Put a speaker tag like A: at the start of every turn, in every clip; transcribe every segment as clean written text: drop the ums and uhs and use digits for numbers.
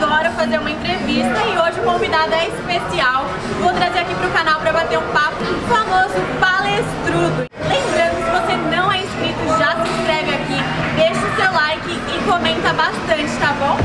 A: adoro fazer uma entrevista e hoje o convidado é especial. Vou trazer aqui para o canal para bater um papo com o famoso palestrudo. Lembrando, se você não é inscrito, já se inscreve aqui, deixa o seu like e comenta bastante, tá bom?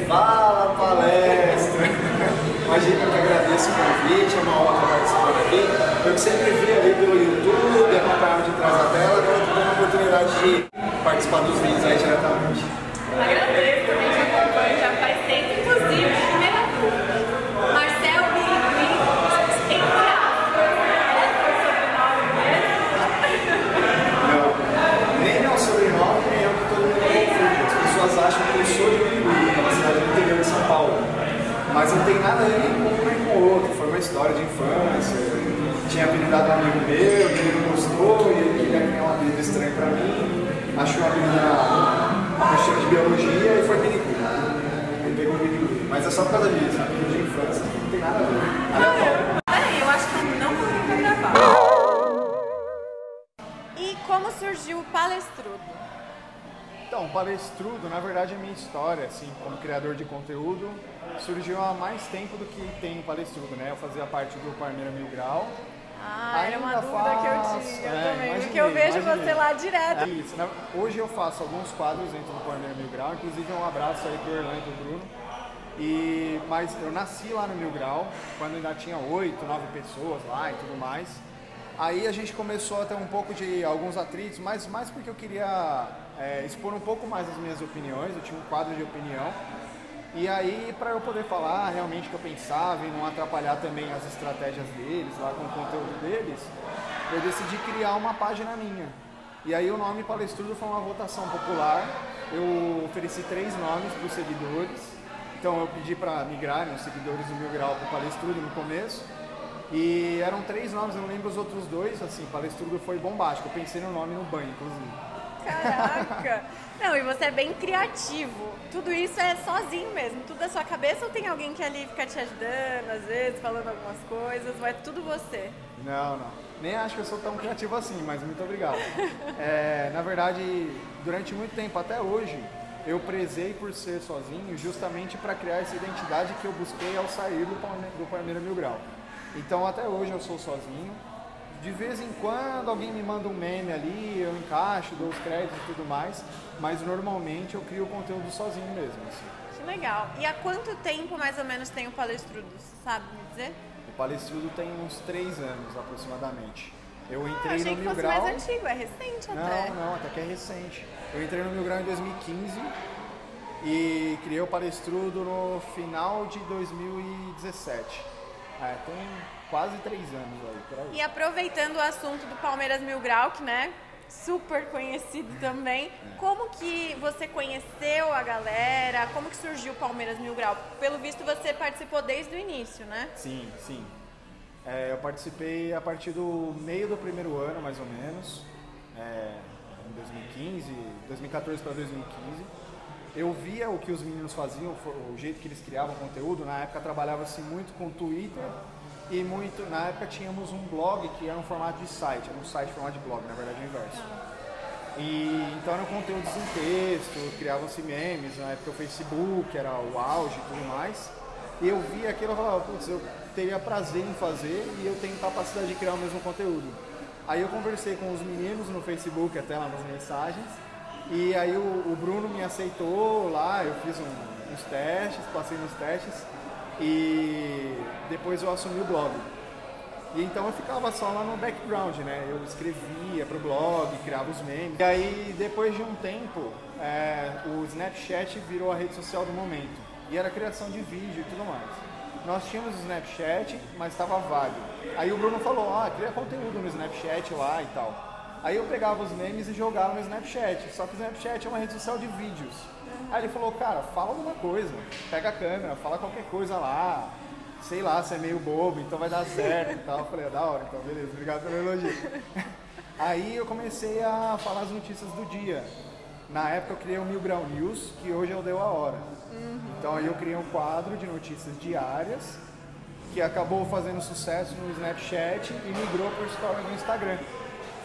B: Fala, palestra! Imagina, eu que agradeço o convite, é uma honra participar aqui. Eu que sempre vi ali pelo YouTube, acompanhava de trás da tela, agora estou tendo a oportunidade de participar dos vídeos aí diretamente.
A: Agradeço, também te acompanho já faz tempo, inclusive, primeira dúvida. Marcel Birigui, entre aspas, é seu sobrenome mesmo?
B: Não, nem é o sobrenome, nem é o que todo mundo confunde. As pessoas acham que eu sou de Birigui, que é uma cidade do interior de São Paulo. Mas não tem nada a ver com um nem com o outro, foi uma história de infância. Tinha apelidado um amigo meu, que ele gostou e ele queria criar um apelido estranho pra mim. Achou um apelido na questão de biologia e foi Birigui. Ele pegou Birigui. Mas é só por causa disso, apelido de infância, não tem nada a ver. Aleatório.
A: Peraí, eu acho que eu não consegui gravar. E como surgiu o palestrudo?
B: Então, o palestrudo, na verdade, a minha história, assim, como criador de conteúdo, surgiu há mais tempo do que tem o palestrudo, né? Eu fazia parte do Parmeira Mil Grau.
A: Ah, era uma dúvida que eu tinha também, porque eu vejo você lá direto.
B: É isso, né? Hoje eu faço alguns quadros dentro do Parmeira Mil Grau, inclusive um abraço aí pro Orlando e pro Bruno. Mas eu nasci lá no Mil Grau, quando ainda tinha 8, 9 pessoas lá e tudo mais. Aí a gente começou a ter um pouco de alguns atritos, mas mais porque eu queria expor um pouco mais as minhas opiniões, eu tinha um quadro de opinião. E aí, para eu poder falar realmente o que eu pensava e não atrapalhar também as estratégias deles, lá com o conteúdo deles, eu decidi criar uma página minha. E aí o nome Palestrudo foi uma votação popular, eu ofereci 3 nomes para os seguidores. Então eu pedi para migrarem os seguidores do Mil Grau para o Palestrudo no começo. E eram 3 nomes, eu não lembro os outros 2, assim, Palestrudo foi bombástico, eu pensei no nome no banho, inclusive.
A: Caraca! Não, e você é bem criativo. Tudo isso é sozinho mesmo, tudo da sua cabeça ou tem alguém que ali fica te ajudando, às vezes, falando algumas coisas, ou é tudo você?
B: Não. Nem acho que eu sou tão criativo assim, mas muito obrigado. Na verdade, durante muito tempo, até hoje, eu prezei por ser sozinho justamente para criar essa identidade que eu busquei ao sair do Parmeira Mil Grau. Então até hoje eu sou sozinho. De vez em quando alguém me manda um meme ali, eu encaixo, dou os créditos e tudo mais, mas normalmente eu crio o conteúdo sozinho mesmo. Assim.
A: Que legal. E há quanto tempo mais ou menos tem o Palestrudo, você sabe me dizer?
B: O Palestrudo tem uns 3 anos aproximadamente. Eu entrei
A: achei
B: no
A: que
B: Mil
A: fosse
B: Grau.
A: mais antigo, é recente até.
B: Não, até que é recente. Eu entrei no Mil Grau em 2015 e criei o Palestrudo no final de 2017. Tem quase 3 anos aí, por aí.
A: E aproveitando o assunto do Palmeiras Mil Grau, que né, super conhecido também, como que você conheceu a galera, como que surgiu o Palmeiras Mil Grau? Pelo visto você participou desde o início, né?
B: Sim. Eu participei a partir do meio do primeiro ano, mais ou menos, em 2014 para 2015. Eu via o que os meninos faziam, o jeito que eles criavam conteúdo. Na época trabalhava-se muito com Twitter e na época tínhamos um blog que era um formato de site, era um site em formato de blog, na verdade é o inverso. Então eram conteúdos em texto, criavam-se memes, na época o Facebook era o auge e tudo mais. E eu via aquilo e falava, putz, eu teria prazer em fazer e eu tenho capacidade de criar o mesmo conteúdo. Aí eu conversei com os meninos no Facebook, até lá nas mensagens. E aí o Bruno me aceitou lá, eu fiz uns testes, passei nos testes e depois eu assumi o blog. E então eu ficava só lá no background, né? Eu escrevia pro blog, criava os memes. E aí depois de um tempo, o Snapchat virou a rede social do momento. E era criação de vídeo e tudo mais. nós tínhamos o Snapchat, mas estava vago. Aí o Bruno falou, cria conteúdo no Snapchat lá e tal. Aí eu pegava os memes e jogava no Snapchat, só que o Snapchat é uma rede social de vídeos. Aí ele falou, cara, fala alguma coisa, pega a câmera, fala qualquer coisa lá, sei lá, você é meio bobo, então vai dar certo e tal. Eu falei, da hora, então beleza, obrigado pelo elogio. Aí eu comecei a falar as notícias do dia. Na época eu criei o Mil Grau News, que hoje é o Deu a Hora. Então aí eu criei um quadro de notícias diárias, que acabou fazendo sucesso no Snapchat e migrou para o Story do Instagram.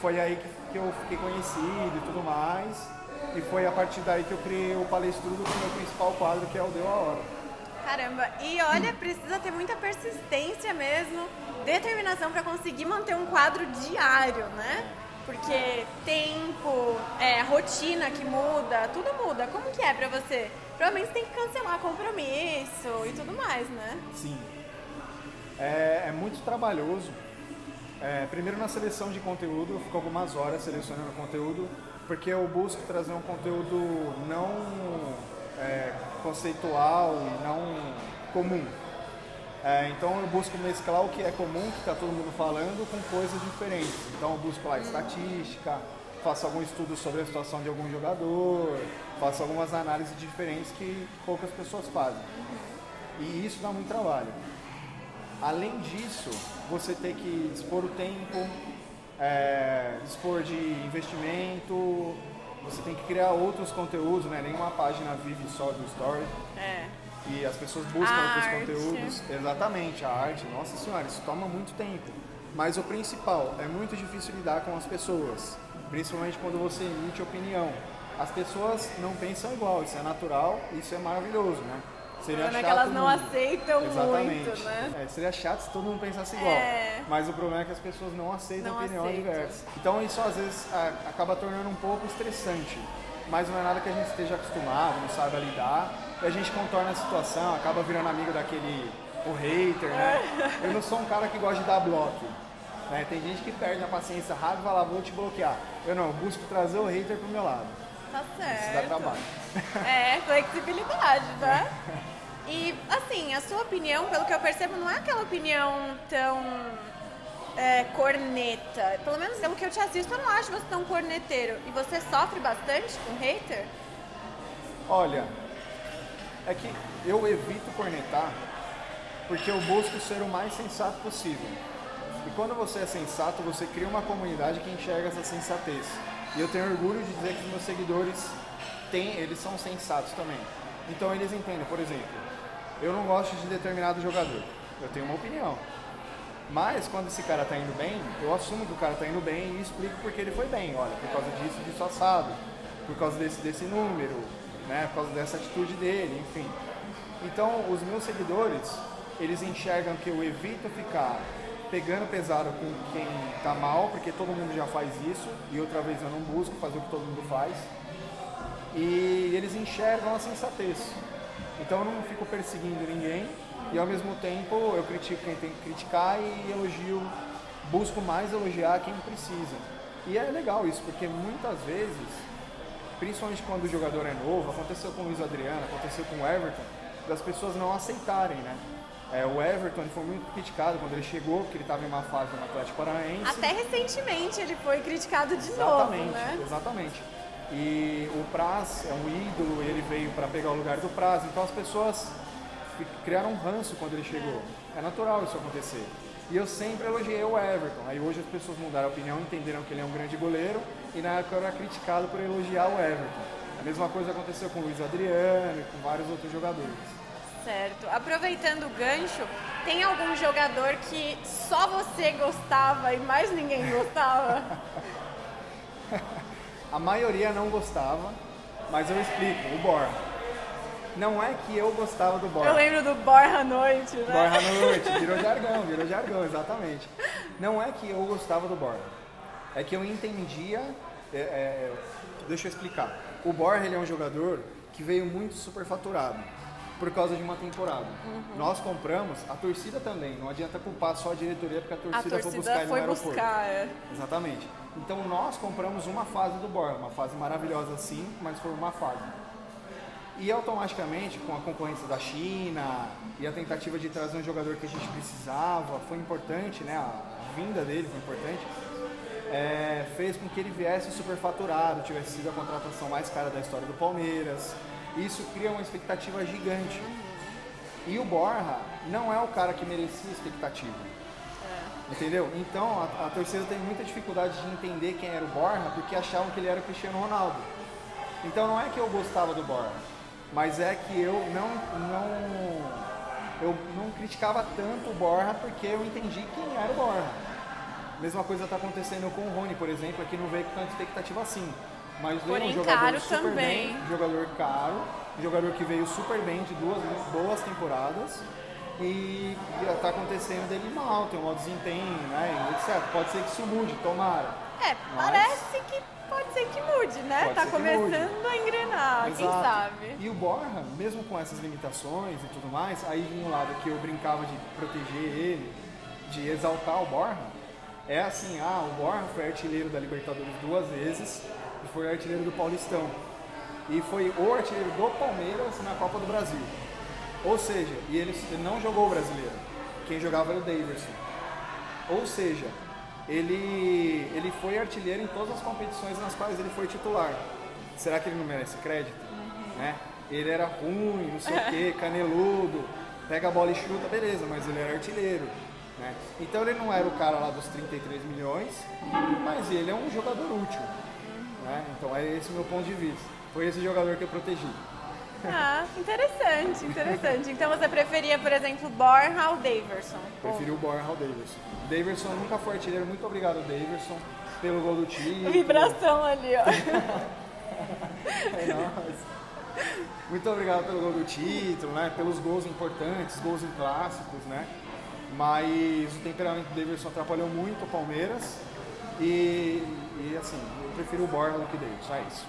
B: Foi aí que eu fiquei conhecido e tudo mais. E foi a partir daí que eu criei o Palestrudo, que é o meu principal quadro, que é o Deu a Hora.
A: Caramba, e olha, precisa ter muita persistência mesmo, determinação para conseguir manter um quadro diário, né? Porque tempo, rotina que muda, tudo muda. Como que é pra você? Provavelmente você tem que cancelar compromisso e tudo mais, né?
B: Sim. É muito trabalhoso. Primeiro na seleção de conteúdo, eu fico algumas horas selecionando conteúdo, porque eu busco trazer um conteúdo não conceitual e não comum. Então eu busco mesclar o que é comum, que está todo mundo falando, com coisas diferentes. Então eu busco lá estatística, faço algum estudo sobre a situação de algum jogador, faço algumas análises diferentes que poucas pessoas fazem. E isso dá muito trabalho. Além disso, você tem que dispor o tempo, dispor de investimento, você tem que criar outros conteúdos, né? Nenhuma página vive só do Story. E as pessoas buscam outros conteúdos. Exatamente, a arte. Nossa senhora, isso toma muito tempo. Mas o principal, é muito difícil lidar com as pessoas. Principalmente quando você emite opinião. As pessoas não pensam igual, isso é natural, isso é maravilhoso, né? Seria chato
A: que elas não aceitam muito, né?
B: Seria chato se todo mundo pensasse igual. Mas o problema é que as pessoas não aceitam opinião diversa. Então isso às vezes acaba tornando um pouco estressante. Mas não é nada que a gente esteja acostumado, não saiba lidar. E a gente contorna a situação, acaba virando amigo o hater, né? Eu não sou um cara que gosta de dar bloco. Né? Tem gente que perde a paciência rápido e vai lá, vou te bloquear. Eu não, eu busco trazer o hater pro meu lado.
A: Tá certo.
B: Isso dá trabalho.
A: Flexibilidade, tá? E, assim, a sua opinião, pelo que eu percebo, não é aquela opinião tão corneta. Pelo menos pelo que eu te assisto, eu não acho você tão corneteiro. E você sofre bastante com hater?
B: Olha, é que eu evito cornetar porque eu busco ser o mais sensato possível. E quando você é sensato, você cria uma comunidade que enxerga essa sensatez. E eu tenho orgulho de dizer que os meus seguidores eles são sensatos também. Então eles entendem, por exemplo, eu não gosto de determinado jogador, eu tenho uma opinião. Mas quando esse cara tá indo bem, eu assumo que o cara tá indo bem e explico porque ele foi bem. Olha, por causa disso assado, por causa desse número, né, por causa dessa atitude dele, enfim. Então os meus seguidores, eles enxergam que eu evito ficar pegando pesado com quem tá mal, porque todo mundo já faz isso, e outra vez eu não busco fazer o que todo mundo faz. E eles enxergam a sensatez. Então eu não fico perseguindo ninguém e ao mesmo tempo eu critico quem tem que criticar e busco mais elogiar quem precisa. E é legal isso, porque muitas vezes, principalmente quando o jogador é novo, aconteceu com o Luiz Adriano, aconteceu com o Everton, das pessoas não aceitarem, né? O Everton ele foi muito criticado quando ele chegou, porque ele estava em uma fase no Atlético Paranaense.
A: Até recentemente ele foi criticado de novo, né?
B: Exatamente. E o Praz é um ídolo, ele veio para pegar o lugar do Praz, então as pessoas criaram um ranço quando ele chegou. É natural isso acontecer. E eu sempre elogiei o Everton. Aí hoje as pessoas mudaram a opinião, entenderam que ele é um grande goleiro e na época eu era criticado por elogiar o Everton. A mesma coisa aconteceu com o Luiz Adriano e com vários outros jogadores.
A: Certo. Aproveitando o gancho, tem algum jogador que só você gostava e mais ninguém gostava?
B: A maioria não gostava, mas eu explico, o Borja. Não é que eu gostava do Borja.
A: Eu lembro do Borja à noite, né?
B: Borja à noite, virou jargão, exatamente. Não é que eu gostava do Borja, é que eu entendia... deixa eu explicar. O Borja ele é um jogador que veio muito superfaturado por causa de uma temporada. Nós compramos, a torcida também, não adianta culpar só a diretoria porque a torcida foi buscar ele no aeroporto. Exatamente. Então nós compramos uma fase do Borja, uma fase maravilhosa sim, mas foi uma fase. E automaticamente, com a concorrência da China e a tentativa de trazer um jogador que a gente precisava, foi importante, né? A vinda dele foi importante, fez com que ele viesse superfaturado, tivesse sido a contratação mais cara da história do Palmeiras. Isso cria uma expectativa gigante. E o Borja não é o cara que merecia expectativa. Entendeu? Então a torcida tem muita dificuldade de entender quem era o Borja porque achavam que ele era o Cristiano Ronaldo. Então não é que eu gostava do Borja, mas é que eu não criticava tanto o Borja porque eu entendi quem era o Borja. Mesma coisa está acontecendo com o Rony, por exemplo, aqui não veio com tanta expectativa assim. Mas veio um jogador
A: caro
B: super
A: também.
B: bem, jogador caro, jogador que veio super bem de 2 boas temporadas e está acontecendo dele mal, tem um mau desempenho, né, etc. Pode ser que isso mude, tomara.
A: Parece que pode ser que mude, né? Tá começando a engrenar,
B: exato.
A: Quem sabe.
B: E o Borja, mesmo com essas limitações e tudo mais, aí vinha um lado que eu brincava de proteger ele, de exaltar o Borja, é assim, o Borja foi artilheiro da Libertadores 2 vezes e foi artilheiro do Paulistão. E foi o artilheiro do Palmeiras na Copa do Brasil. Ou seja, e ele não jogou o brasileiro. Quem jogava era o Daverson. Ou seja, ele foi artilheiro em todas as competições nas quais ele foi titular. Será que ele não merece crédito? Né? Ele era ruim, não sei o quê, caneludo, pega a bola e chuta, beleza, mas ele era artilheiro. Né? Então ele não era o cara lá dos 33 milhões, mas ele é um jogador útil. Né? Então é esse o meu ponto de vista. Foi esse jogador que eu protegi.
A: Interessante. Então você preferia, por exemplo, Borja ou Daverson?
B: Preferi o Borja ao Daverson. Daverson nunca foi artilheiro. Muito obrigado, Daverson, pelo gol do título.
A: Vibração ali, ó.
B: Muito obrigado pelo gol do título, né? Pelos gols importantes, gols em clássicos, né? Mas o temperamento do Daverson atrapalhou muito o Palmeiras. E assim, eu prefiro o Borja do que o Daverson, é isso.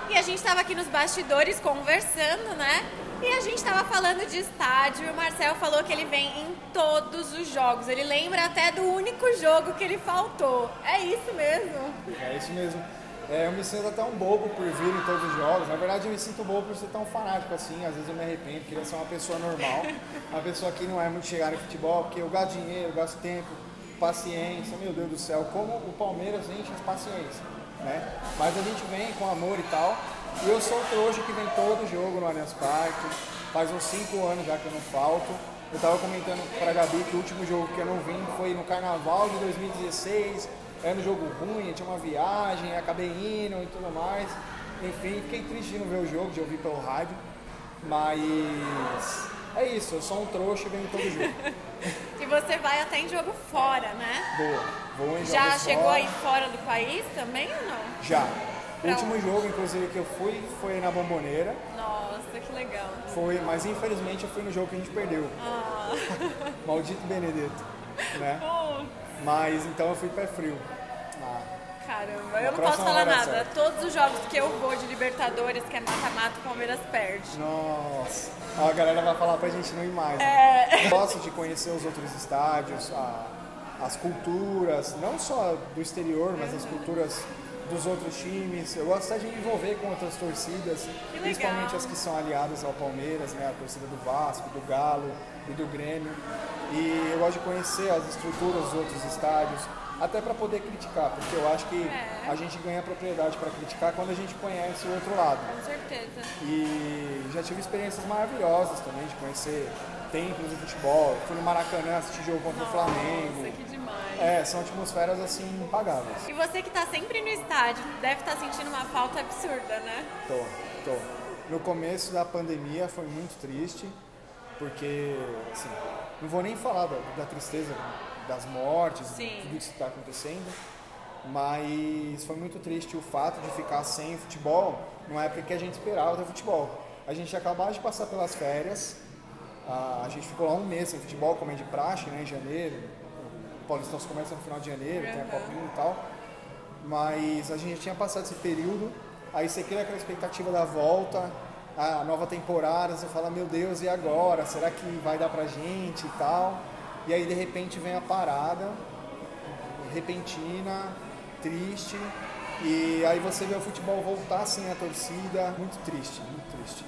A: E a gente estava aqui nos bastidores conversando, né? E a gente estava falando de estádio e o Marcel falou que ele vem em todos os jogos. Ele lembra até do único jogo que ele faltou. É isso mesmo?
B: É isso mesmo. Eu me sinto até um bobo por vir em todos os jogos. Na verdade, eu me sinto bobo por ser tão fanático assim. Às vezes eu me arrependo, queria ser uma pessoa normal. Uma pessoa que não é muito chegada no futebol, porque eu gasto dinheiro, eu gasto tempo, paciência. Meu Deus do céu, como o Palmeiras enche as paciência. Né? Mas a gente vem com amor e tal. E eu sou o trouxa que vem todo jogo no Allianz Parque. Faz uns 5 anos já que eu não falto. Eu tava comentando pra Gabi que o último jogo que eu não vim foi no Carnaval de 2016. Era um jogo ruim, tinha uma viagem, acabei indo e tudo mais. Enfim, fiquei triste de não ver o jogo, de ouvir pelo rádio. Mas é isso, eu sou um trouxa e venho todo jogo.
A: E você vai até em jogo fora, né?
B: Vou em jogos
A: Já chegou
B: fora.
A: aí fora do país também ou não?
B: Já. O último jogo, inclusive, que eu fui foi na Bomboneira.
A: Nossa, que legal.
B: Foi, mas infelizmente eu fui no jogo que a gente perdeu. Maldito Benedetto, né? Mas então eu fui pé frio.
A: Caramba, eu não posso falar nada. Todos os jogos que eu vou de Libertadores, que é mata-mata, o Palmeiras perde.
B: Nossa, a galera vai falar pra gente não ir mais. Eu gosto de conhecer os outros estádios, as culturas, não só do exterior, mas as culturas dos outros times. Eu gosto até de me envolver com outras torcidas, principalmente as que são aliadas ao Palmeiras, né? A torcida do Vasco, do Galo e do Grêmio. E eu gosto de conhecer as estruturas dos outros estádios, até para poder criticar, porque eu acho que a gente ganha propriedade para criticar quando a gente conhece o outro lado.
A: Com certeza.
B: E já tive experiências maravilhosas também de conhecer templos de futebol. Fui no Maracanã assistir jogo contra o Flamengo.
A: Nossa, que demais.
B: São atmosferas assim impagáveis.
A: E você que tá sempre no estádio, deve estar sentindo uma falta absurda, né?
B: Tô. No começo da pandemia foi muito triste, porque, assim, não vou nem falar da tristeza das mortes, tudo isso que está acontecendo, mas foi muito triste o fato de ficar sem futebol numa época que a gente esperava ter futebol. A gente acabava de passar pelas férias, a gente ficou lá um mês sem futebol, como é de praxe, né, em janeiro. O Paulistão se começa no final de janeiro, tem a Copinha e tal, mas a gente tinha passado esse período, aí você cria aquela expectativa da volta, a nova temporada, você fala, meu Deus, e agora? Será que vai dar pra gente e tal? E aí de repente vem a parada repentina, triste, E aí você vê o futebol voltar sem a torcida, muito triste, muito triste.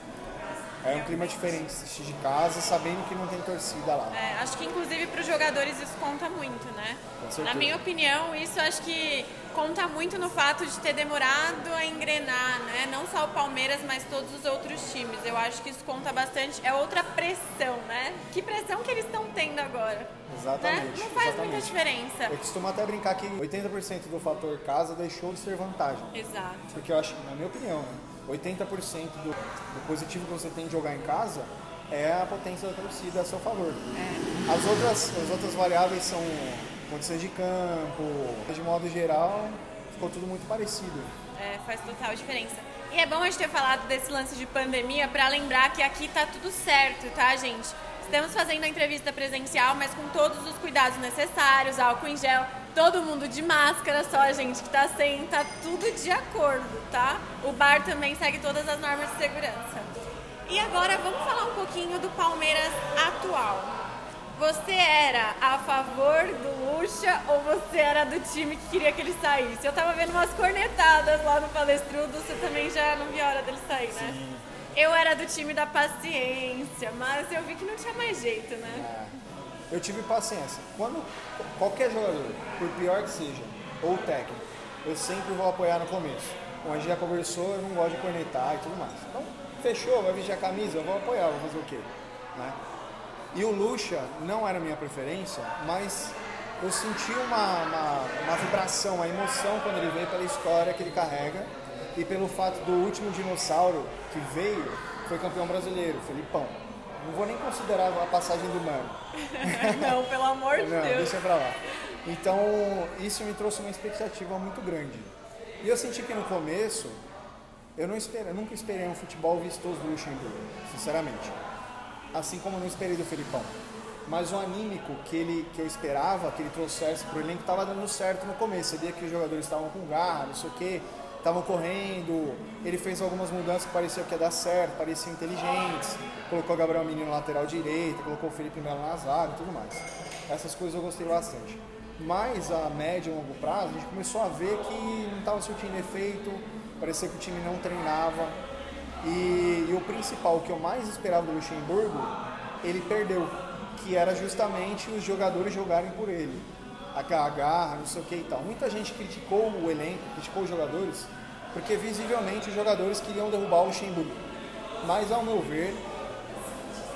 B: É um clima diferente assistir de casa, sabendo que não tem torcida lá.
A: Acho que inclusive para os jogadores isso conta muito, né?
B: Com certeza.
A: Na minha opinião, isso acho que conta muito no fato de ter demorado a engrenar, né? Não só o Palmeiras, mas todos os outros times. Eu acho que isso conta bastante. É outra pressão, né? Que pressão que eles estão tendo agora.
B: Exatamente.
A: Né? Não faz muita diferença.
B: Eu costumo até brincar que 80% do fator casa deixou de ser vantagem.
A: Exato.
B: Porque eu acho, na minha opinião, né? 80% do positivo que você tem de jogar em casa é a potência da torcida a seu favor. As outras variáveis são condições de campo, de modo geral, ficou tudo muito parecido.
A: Faz total diferença. E é bom a gente ter falado desse lance de pandemia para lembrar que aqui tá tudo certo, tá, gente? Estamos fazendo a entrevista presencial, mas com todos os cuidados necessários, álcool em gel, todo mundo de máscara, só a gente que tá sem, tá tudo de acordo, tá? O bar também segue todas as normas de segurança. E agora vamos falar um pouquinho do Palmeiras atual. Você era a favor do Lucha ou você era do time que queria que ele saísse? Eu tava vendo umas cornetadas lá no Palestrudo, você também já não viu a hora dele sair, né?
B: Sim.
A: Eu era do time da paciência, mas eu vi que não tinha mais jeito, né?
B: Eu tive paciência. Quando qualquer jogador, por pior que seja, ou técnico, eu sempre vou apoiar no começo. Como a gente já conversou, eu não gosto de cornetar e tudo mais. Então, fechou, vai vestir a camisa, eu vou apoiar, vou fazer o quê? Né? E o Lucha não era a minha preferência, mas eu senti uma vibração, uma emoção quando ele veio pela história que ele carrega e pelo fato do último dinossauro que veio foi campeão brasileiro, Felipão. Não vou nem considerar a passagem do Mano.
A: Não, pelo amor de Deus.
B: Deixa pra lá. Então, isso me trouxe uma expectativa muito grande. E eu senti que no começo, eu nunca esperei um futebol vistoso do Luxemburgo, sinceramente. Assim como eu não esperei do Felipão. Mas o anímico que eu esperava, que ele trouxesse pro elenco, estava dando certo no começo. Você via que os jogadores estavam com garra, não sei o quê, estavam correndo. Ele fez algumas mudanças que pareciam que ia dar certo, pareciam inteligentes. Colocou o Gabriel Menino na lateral direita, colocou o Felipe Melo na zaga e tudo mais. Essas coisas eu gostei bastante. Mas a médio e longo prazo, a gente começou a ver que não estava surtindo efeito, parecia que o time não treinava. E o principal, o que eu mais esperava do Luxemburgo, ele perdeu, que era justamente os jogadores jogarem por ele. A garra, não sei o que e tal. Muita gente criticou o elenco, criticou os jogadores, porque visivelmente os jogadores queriam derrubar o Luxemburgo. Mas, ao meu ver,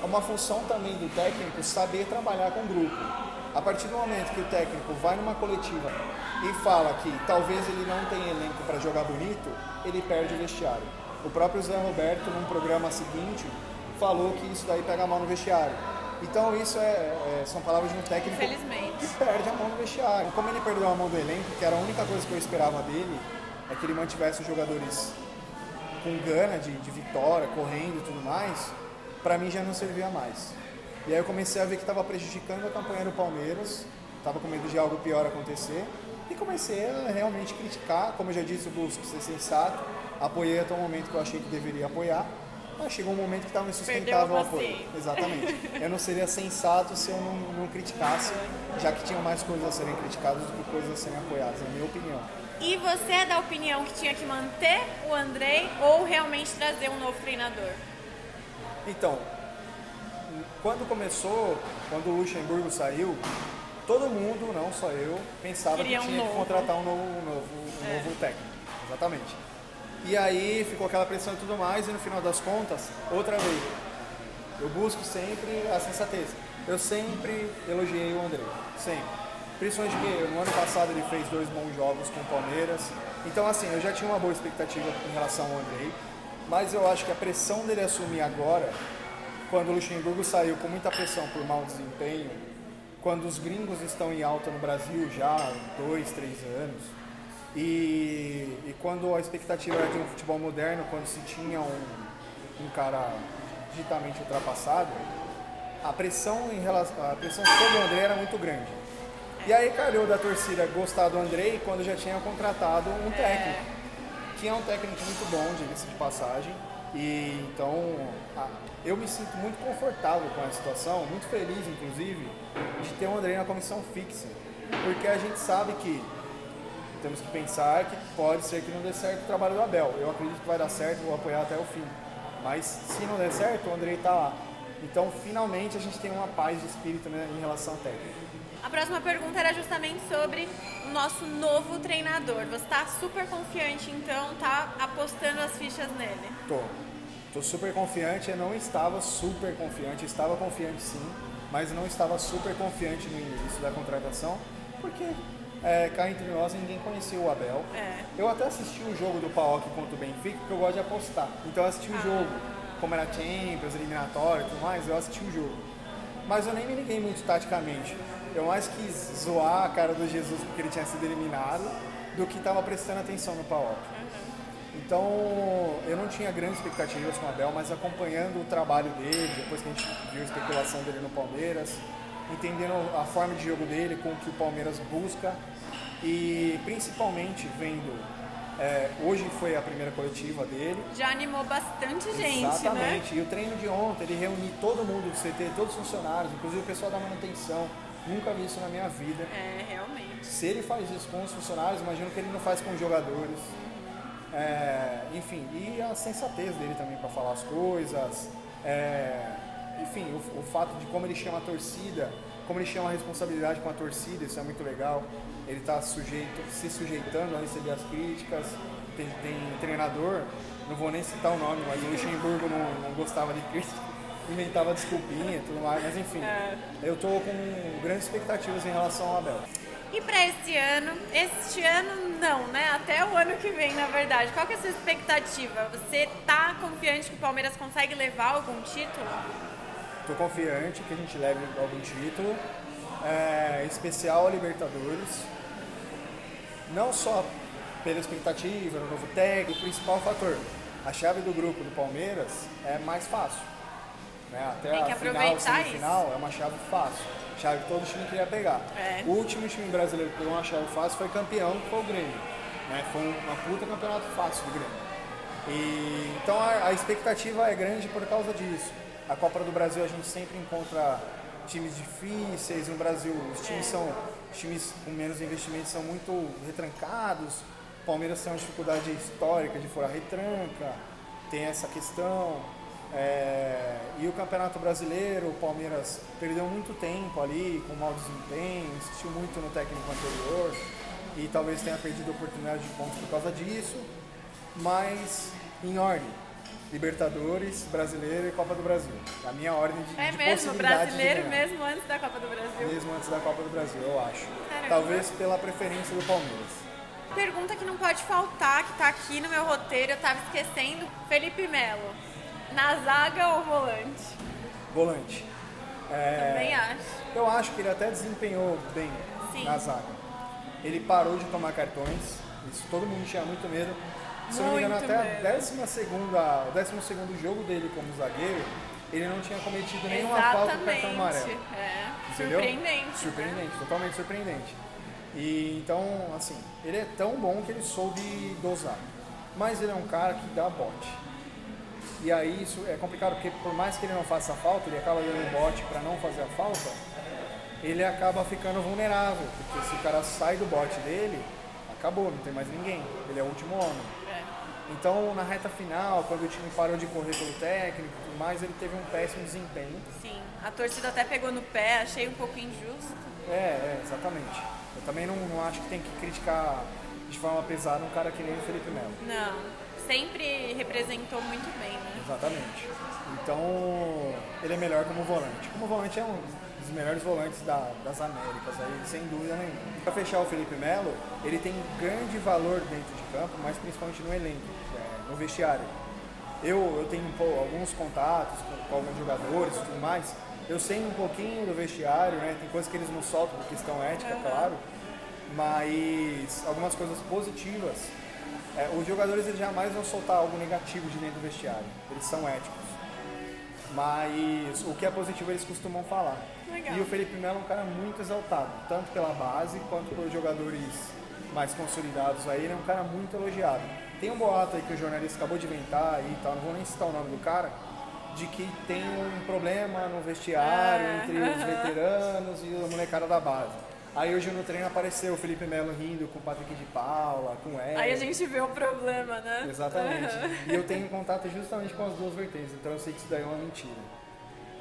B: é uma função também do técnico saber trabalhar com o grupo. A partir do momento que o técnico vai numa coletiva e fala que talvez ele não tenha elenco para jogar bonito, ele perde o vestiário. O próprio Zé Roberto, num programa seguinte, falou que isso daí pega mal no vestiário. Então isso são palavras de um técnico que perde a mão no vestiário. Como ele perdeu a mão do elenco, que era a única coisa que eu esperava dele, é que ele mantivesse os jogadores com gana de vitória, correndo e tudo mais, pra mim já não servia mais. E aí eu comecei a ver que estava prejudicando a campanha do Palmeiras, estava com medo de algo pior acontecer, e comecei a realmente criticar, como eu já disse, eu busco ser sensato, apoiei até o momento que eu achei que deveria apoiar, mas chegou um momento que estava insustentável o apoio. Exatamente. Eu não seria sensato se eu não criticasse, já que tinham mais coisas a serem criticadas do que coisas a serem apoiadas, na minha opinião.
A: E você é da opinião que tinha que manter o Andrei ou realmente trazer um novo treinador?
B: Então, quando o Luxemburgo saiu, todo mundo, não só eu, pensava que tinha que contratar um novo técnico. Exatamente. E aí ficou aquela pressão e tudo mais, e no final das contas, outra vez, eu busco sempre a sensatez. Eu sempre elogiei o Andrei, sempre. Principalmente que no ano passado ele fez 2 bons jogos com o Palmeiras. Então assim, eu já tinha uma boa expectativa em relação ao Andrei, mas eu acho que a pressão dele assumir agora, quando o Luxemburgo saiu com muita pressão por mau desempenho, quando os gringos estão em alta no Brasil já há 2, 3 anos, e quando a expectativa era de um futebol moderno, quando se tinha um cara digitalmente ultrapassado, a pressão sobre o Andrei era muito grande. E aí calhou da torcida gostar do Andrei quando já tinha contratado um técnico, que é um técnico muito bom, diga-se de passagem. E então eu me sinto muito confortável com a situação, muito feliz inclusive de ter o Andrei na comissão fixa, porque a gente sabe que temos que pensar que pode ser que não dê certo o trabalho do Abel. Eu acredito que vai dar certo, vou apoiar até o fim. Mas se não der certo, o Andrei está lá. Então, finalmente, a gente tem uma paz de espírito, né, em relação à técnica.
A: A próxima pergunta era justamente sobre o nosso novo treinador. Você está super confiante, então, tá apostando as fichas nele?
B: Tô super confiante. Eu não estava super confiante, estava confiante sim, mas não estava super confiante no início da contratação, porque cá entre nós ninguém conhecia o Abel. Eu até assisti o jogo do PAOK contra o Benfica, porque eu gosto de apostar. Então eu assisti o jogo, como era Champions, eliminatório e tudo mais, eu assisti o jogo. Mas eu nem me liguei muito taticamente. Eu mais quis zoar a cara do Jesus porque ele tinha sido eliminado do que estava prestando atenção no PAOK. Então, eu não tinha grandes expectativas com o Abel, mas acompanhando o trabalho dele, depois que a gente viu a especulação dele no Palmeiras, entendendo a forma de jogo dele, com o que o Palmeiras busca e principalmente vendo, hoje foi a primeira coletiva dele.
A: Já animou bastante gente,
B: exatamente,
A: né?
B: E o treino de ontem, ele reuniu todo mundo do CT, todos os funcionários, inclusive o pessoal da manutenção. Nunca vi isso na minha vida.
A: Realmente.
B: Se ele faz isso com os funcionários, imagino que ele não faz com os jogadores. Enfim, e a sensatez dele também para falar as coisas. Enfim, o fato de como ele chama a torcida, como ele chama a responsabilidade com a torcida, isso é muito legal. Ele está se sujeitando a receber as críticas. Tem treinador, não vou nem citar o nome, mas o Luxemburgo não gostava de crítica, inventava desculpinha e tudo mais, mas enfim, eu estou com grandes expectativas em relação ao Abel.
A: E para este ano não, né? Até o ano que vem, na verdade. Qual que é a sua expectativa? Você tá confiante que o Palmeiras consegue levar algum título?
B: Estou confiante que a gente leve algum título, em especial a Libertadores. Não só pela expectativa, no novo técnico, o principal fator. A chave do grupo do Palmeiras é mais fácil. Até
A: tem que
B: a final, semifinal,
A: isso.
B: é uma chave fácil. Chave que todo time queria pegar. O último time brasileiro que pegou uma chave fácil foi campeão, que foi o Grêmio. Foi uma puta campeonato fácil do Grêmio. Então a expectativa é grande por causa disso. A Copa do Brasil a gente sempre encontra times difíceis. No Brasil os times com menos investimento são muito retrancados. O Palmeiras tem uma dificuldade histórica de furar retranca. Tem essa questão. E o Campeonato Brasileiro, o Palmeiras perdeu muito tempo ali com mau desempenho, insistiu muito no técnico anterior e talvez tenha perdido a oportunidade de pontos por causa disso, mas em ordem, Libertadores, Brasileiro e Copa do Brasil. A minha ordem de
A: mesmo,
B: possibilidade
A: brasileiro
B: de
A: mesmo antes da Copa do Brasil?
B: Mesmo antes da Copa do Brasil, eu acho.
A: Caramba.
B: Talvez pela preferência do Palmeiras.
A: Pergunta que não pode faltar, que tá aqui no meu roteiro, eu tava esquecendo, Felipe Melo. Na zaga ou volante?
B: Volante.
A: Também acho.
B: Eu acho que ele até desempenhou bem na zaga. Ele parou de tomar cartões, isso todo mundo tinha muito medo. Se não me engano, até o 12º jogo dele como zagueiro, ele não tinha cometido nenhuma falta com cartão amarelo. Entendeu? Surpreendente, totalmente surpreendente. E então, assim, ele é tão bom que ele soube dosar. Mas ele é um cara que dá bote. E aí isso é complicado, porque por mais que ele não faça falta, ele acaba dando bote para não fazer a falta, ele acaba ficando vulnerável, porque se o cara sai do bote dele, acabou, não tem mais ninguém, ele é o último homem. Então na reta final, quando o time parou de correr pelo técnico e tudo mais, ele teve um péssimo desempenho.
A: Sim, a torcida até pegou no pé, achei um pouco injusto.
B: Exatamente. Eu também não acho que tem que criticar de forma pesada um cara que nem o Felipe Melo.
A: Não. Sempre representou muito bem, né?
B: Exatamente. Então, ele é melhor como volante. Como volante é um dos melhores volantes das Américas, aí, sem dúvida nenhuma. Para fechar o Felipe Melo, ele tem grande valor dentro de campo, mas principalmente no elenco, no vestiário. Eu tenho alguns contatos com alguns jogadores e tudo mais. Eu sei um pouquinho do vestiário, né? Tem coisas que eles não soltam por questão ética, claro. Mas algumas coisas positivas. Os jogadores eles jamais vão soltar algo negativo de dentro do vestiário, eles são éticos, mas o que é positivo eles costumam falar.
A: Legal.
B: E o Felipe Melo é um cara muito exaltado, tanto pela base quanto pelos jogadores mais consolidados aí, ele é um cara muito elogiado. Tem um boato aí que o jornalista acabou de inventar e tal, não vou nem citar o nome do cara, de que tem um problema no vestiário entre os veteranos e a molecada da base. Aí hoje no treino apareceu o Felipe Melo rindo com o Patrick de Paula, com o Eric.
A: Aí a gente vê o problema, né?
B: Exatamente. E eu tenho contato justamente com as duas vertentes, então eu sei que isso daí é uma mentira.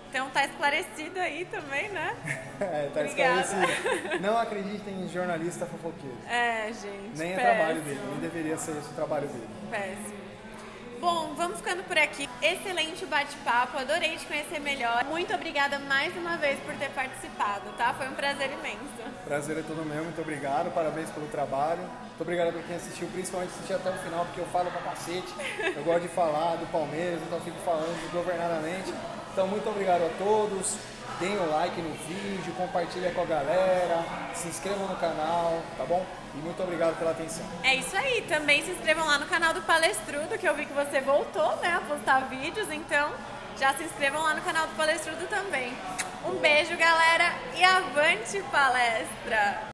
A: Então tá esclarecido aí também, né?
B: Tá
A: Obrigada.
B: esclarecido. Não acreditem em jornalista fofoqueiro.
A: Gente.
B: Nem é
A: péssimo.
B: trabalho dele, nem deveria ser esse o trabalho dele.
A: Péssimo. Bom, vamos ficando por aqui. Excelente bate-papo, adorei te conhecer melhor. Muito obrigada mais uma vez por ter participado, tá? Foi um prazer imenso.
B: Prazer é todo meu, muito obrigado, parabéns pelo trabalho. Muito obrigado por quem assistiu, principalmente assistiu até o final, porque eu falo pra cacete. Eu gosto de falar do Palmeiras, então fico falando desgovernadamente. Então, muito obrigado a todos. Deem o like no vídeo, compartilhem com a galera, se inscrevam no canal, tá bom? E muito obrigado pela atenção.
A: É isso aí, também se inscrevam lá no canal do Palestrudo, que eu vi que você voltou, né, a postar vídeos, então já se inscrevam lá no canal do Palestrudo também. Um beijo, galera, e avante palestra!